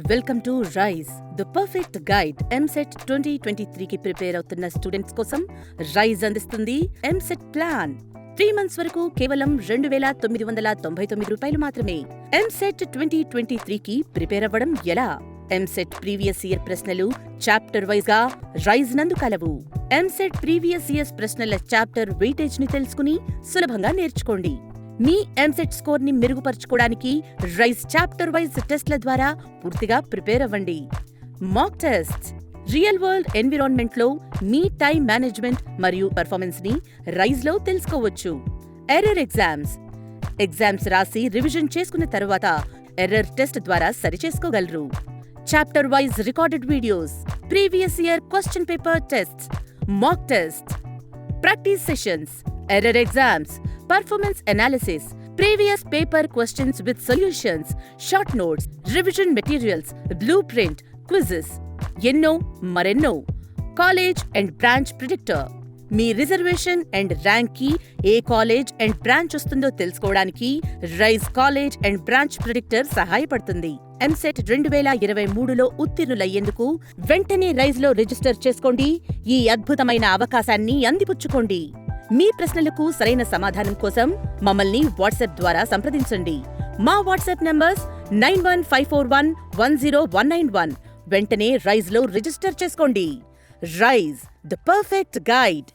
Welcome to Raise the perfect guide EAMCET 2023కి prepare అవుతున్న students కోసం రైజ్ అందిస్తుంది ఎంసెట్ ప్లాన్. 3 months వరకు కేవలం 2,999 రూపాయలు మాత్రమే. ఎంసెట్ 2023కి ప్రిపేర్ అవ్వడం ఎలా? ఎంసెట్ ప్రీవియస్ ఇయర్ ప్రశ్నలు చాప్టర్ వైజ్ గా రైజ్ నందు కలవు. ఎంసెట్ ప్రీవియస్ ఇయర్స్ ప్రశ్నల చాప్టర్ వెయిటేజ్ ని తెలుసుకుని సులభంగా నేర్చుకోండి. మీ ఎంసెట్ స్కోర్ ని మెరుగుపరచుకోవడానికి రైజ్ చాప్టర్ వైజ్ టెస్ట్ల ద్వారా పూర్తిగా ప్రిపేర్ అవ్వండి. Mock test real world environment లో మీ టైం మేనేజ్మెంట్ మరియు పర్ఫార్మెన్స్ ని రైజ్ లో తెలుసుకోవచ్చు. ఎర్రర్ ఎగ్జామ్స్ రాసి రివిజన్ చేసుకున్న తరువాత ఎర్రర్ టెస్ట్ ద్వారా సరిచేసుకోగలరు. Chapter wise recorded videos, previous year question paper test, mock test, practice sessions, error exams, performance analysis, previous paper questions with solutions, short notes, revision materials, blueprint, quizzes, ఎన్నో మరెన్నో. College and branch predictor మీ reservation and rank కి ఏ college and branch వస్తుందో తెలుసుకోవడానికి Rise college and branch predictor సహాయపడుతుంది. EAMCET 2023లో ఉత్తీర్ణులయ్యేందుకు వెంటనే rise లో రిజిస్టర్ చేసుకోండి. ఈ అద్భుతమైన అవకాశాన్ని అందిపుచ్చుకోండి. మీ ప్రశ్నలకు సరైన సమాధానం కోసం మమ్మల్ని వాట్సాప్ ద్వారా సంప్రదించండి. మా వాట్సాప్ నంబర్స్ 9154110191. వెంటనే రైజ్ లో రిజిస్టర్ చేసుకోండి. Rise the perfect guide.